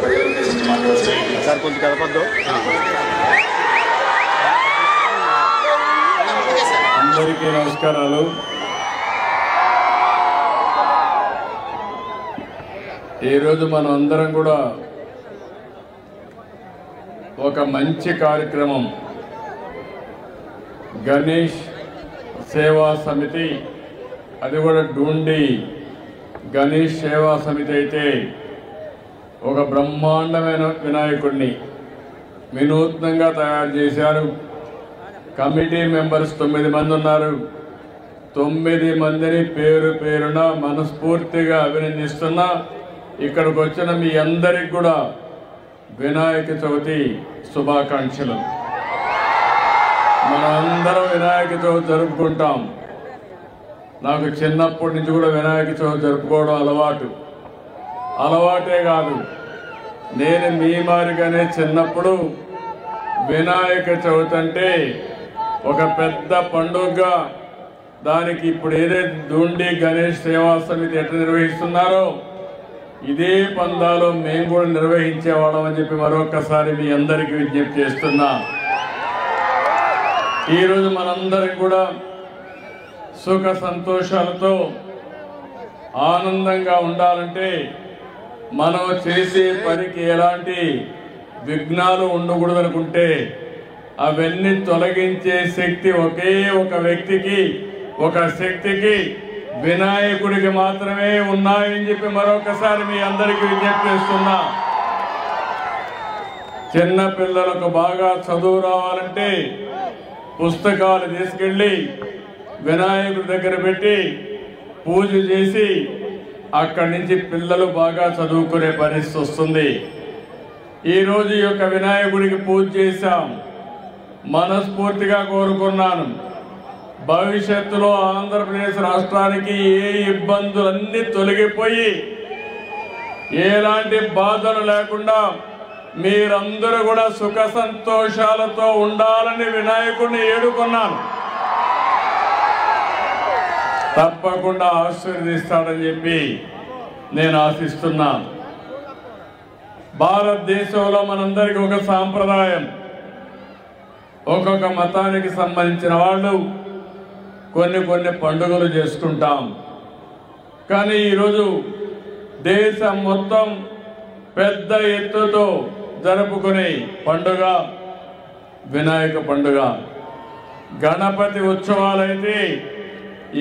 ప్రజలను ఉద్దేశించి మాట్లాడుతున్నాను. సార్ కొంచెం కదపద్దు. అందరికీ నమస్కారాలు. ఈరోజు మనం అందరం కూడా ఒక మంచి కార్యక్రమం గణేష్ సేవా సమితి, అది కూడా డూండి గణేష్ సేవా సమితి అయితే ఒక బ్రహ్మాండమైన వినాయకుడిని వినూత్నంగా తయారు చేశారు. కమిటీ మెంబర్స్ 9 మంది ఉన్నారు. 9 మందిని పేరు పేరున మనస్ఫూర్తిగా అభినందిస్తున్నా. ఇక్కడికి వచ్చిన మీ అందరికి కూడా వినాయక చవితి శుభాకాంక్షలు. మనం అందరం వినాయక చవితి జరుపుకుంటాం. నాకు చిన్నప్పటి నుంచి కూడా వినాయక చవితి జరుపుకోవడం అలవాటే కాదు, నేను మీ మాదిరిగానే చిన్నప్పుడు వినాయక చవితి అంటే ఒక పెద్ద పండుగగా, దానికి ఇప్పుడు ఏదైతే డూండి గణేష్ సేవా సమితి ఎట్లా నిర్వహిస్తున్నారో ఇదే పందాలో మేము కూడా నిర్వహించేవాళ్ళం అని చెప్పి మరొకసారి మీ అందరికీ విజ్ఞప్తి చేస్తున్నా. ఈరోజు మనందరం కూడా సుఖ సంతోషాలతో ఆనందంగా ఉండాలంటే మనం చేసే పనికి ఎలాంటి విఘ్నాలు ఉండకూడదనుకుంటే అవన్నీ తొలగించే శక్తి ఒకే ఒక వ్యక్తికి, ఒక శక్తికి, వినాయకుడికి మాత్రమే ఉన్నాయని చెప్పి మరొకసారి మీ అందరికీ విజ్ఞప్తి చేస్తున్నా. చిన్న పిల్లలకు బాగా చదువు రావాలంటే పుస్తకాలు తీసుకెళ్ళి వినాయకుడి దగ్గర పెట్టి పూజ చేసి అక్కడి నుంచి పిల్లలు బాగా చదువుకునే పరిస్థితి వస్తుంది. ఈరోజు ఈ యొక్క వినాయకుడికి పూజ చేశాం. మనస్ఫూర్తిగా కోరుకున్నాను, భవిష్యత్తులో ఆంధ్రప్రదేశ్ రాష్ట్రానికి ఏ ఇబ్బందులన్నీ తొలగిపోయి ఎలాంటి బాధలు లేకుండా మీరందరూ కూడా సుఖ సంతోషాలతో ఉండాలని వినాయకుడిని ఏడుకున్నాను. తప్పకుండా ఆశీర్వదిస్తాడని చెప్పి నేను ఆశిస్తున్నాను. భారతదేశంలో మనందరికీ ఒక సాంప్రదాయం, ఒక్కొక్క మతానికి సంబంధించిన వాళ్ళు కొన్ని పండుగలు చేసుకుంటాం. కానీ ఈరోజు దేశం మొత్తం పెద్ద ఎత్తుతో జరుపుకునే పండుగ వినాయక పండుగ. గణపతి ఉత్సవాలైతే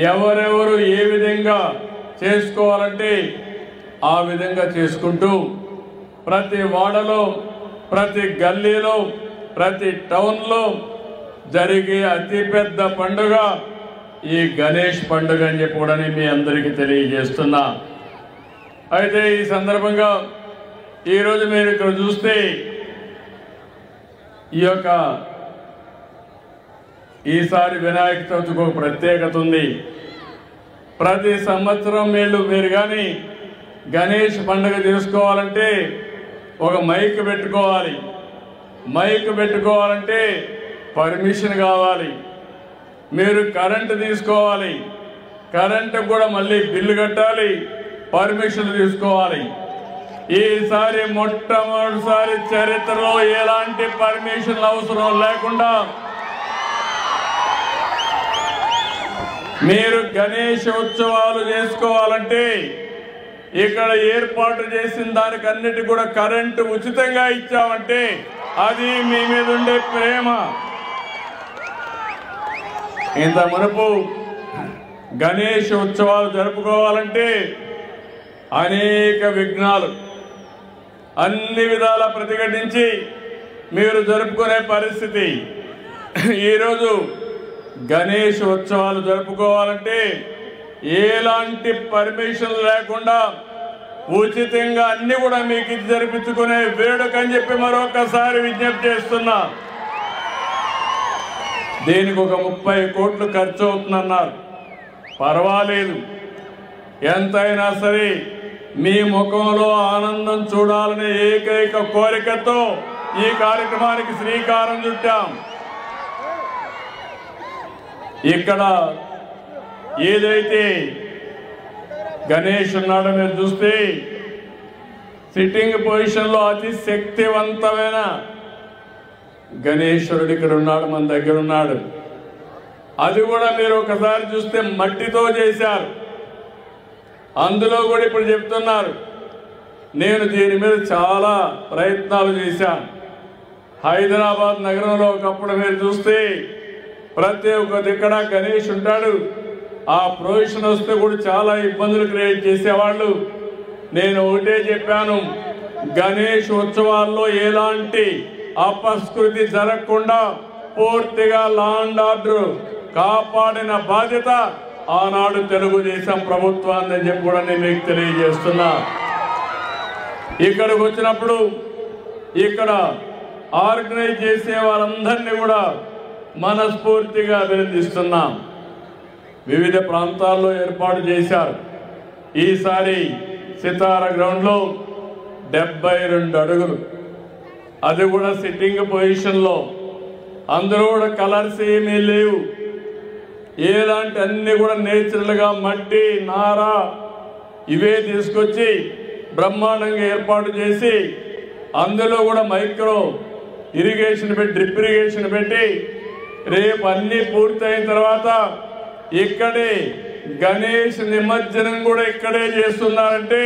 ఎవరెవరు ఏ విధంగా చేసుకోవాలంటే ఆ విధంగా చేసుకుంటూ ప్రతి వాడలో, ప్రతి గల్లీలో, ప్రతి టౌన్లో జరిగే అతిపెద్ద పండుగ ఈ గణేష్ పండుగ అని చెప్పి కూడా మీ అందరికీ తెలియజేస్తున్నా. అయితే ఈ సందర్భంగా ఈరోజు మీరు ఇక్కడ చూస్తే ఈసారి వినాయక చవితికి ఒక ప్రత్యేకత ఉంది. ప్రతి సంవత్సరం మీరు కానీ గణేష్ పండుగ చేసుకోవాలంటే ఒక మైక్ పెట్టుకోవాలి. మైక్ పెట్టుకోవాలంటే పర్మిషన్ కావాలి. మీరు కరెంటు తీసుకోవాలి, కరెంటు కూడా మళ్ళీ బిల్లు కట్టాలి, పర్మిషన్ తీసుకోవాలి. ఈసారి మొట్టమొదటిసారి చరిత్రలో ఎలాంటి పర్మిషన్లు అవసరం లేకుండా మీరు గణేష్ ఉత్సవాలు చేసుకోవాలంటే ఇక్కడ ఏర్పాటు చేసిన దానికి అన్నిటి కూడా కరెంటు ఉచితంగా ఇచ్చామంటే అది మీ మీద ఉండే ప్రేమ. ఇంత మునుపు గణేష్ ఉత్సవాలు జరుపుకోవాలంటే అనేక విఘ్నాలు, అన్ని విధాల ప్రతిఘటించి మీరు జరుపుకునే పరిస్థితి. ఈరోజు గణేష్ ఉత్సవాలు జరుపుకోవాలంటే ఎలాంటి పర్మిషన్ లేకుండా ఉచితంగా అన్ని కూడా మీకు ఇది జరిపించుకునే వేడుక అని చెప్పి మరొకసారి విజ్ఞప్తి చేస్తున్నా. దీనికి ఒక 30 కోట్లు ఖర్చు అవుతుందన్నారు. పర్వాలేదు, ఎంతైనా సరే మీ ముఖంలో ఆనందం చూడాలనే ఏకైక కోరికతో ఈ కార్యక్రమానికి శ్రీకారం చుట్టాం. ఇక్కడ ఏదైతే గణేష్ ఉన్నాడో మీరు చూస్తే సిట్టింగ్ పొజిషన్లో అతి శక్తివంతమైన గణేశ్వరుడు ఇక్కడ ఉన్నాడు, మన దగ్గర ఉన్నాడు. అది కూడా మీరు ఒకసారి చూస్తే మట్టితో చేశారు. అందులో కూడా ఇప్పుడు చెప్తున్నారు, నేను దీని మీద చాలా ప్రయత్నాలు చేశాను. హైదరాబాద్ నగరంలో ఒకప్పుడు మీరు చూస్తే ప్రతి ఒక్క దిక్కడ గణేష్ ఉంటాడు. ఆ ప్రొవిజన్ వస్తే కూడా చాలా ఇబ్బందులు క్రియేట్ చేసేవాళ్ళు. నేను ఒకటే చెప్పాను, గణేష్ ఉత్సవాల్లో ఎలాంటి అపస్కృతి జరగకుండా పూర్తిగా లా అండ్ ఆర్డర్ కాపాడిన బాధ్యత ఆనాడు తెలుగుదేశం ప్రభుత్వాన్ని చెప్పి కూడా నేను మీకు తెలియజేస్తున్నా. ఇక్కడికి వచ్చినప్పుడు ఇక్కడ ఆర్గనైజ్ చేసే వాళ్ళందరినీ కూడా మనస్ఫూర్తిగా అభినందిస్తున్నాం. వివిధ ప్రాంతాల్లో ఏర్పాటు చేశారు. ఈసారి సితార గ్రౌండ్లో 72 అడుగులు, అది కూడా సిట్టింగ్ పొజిషన్లో. అందులో కూడా కలర్స్ ఏమీ లేవు, ఎలాంటి అన్ని కూడా నేచురల్గా మట్టి నార ఇవే తీసుకొచ్చి బ్రహ్మాండంగా ఏర్పాటు చేసి అందులో కూడా మైక్రో ఇరిగేషన్ పెట్టి డ్రిప్ ఇరిగేషన్ పెట్టి రేపు అన్నీ పూర్తయిన తర్వాత ఇక్కడే గణేష్ నిమజ్జనం కూడా ఇక్కడే చేస్తున్నారంటే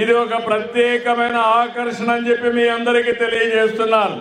ఇది ఒక ప్రత్యేకమైన ఆకర్షణ అని చెప్పి మీ అందరికీ తెలియజేస్తున్నాను.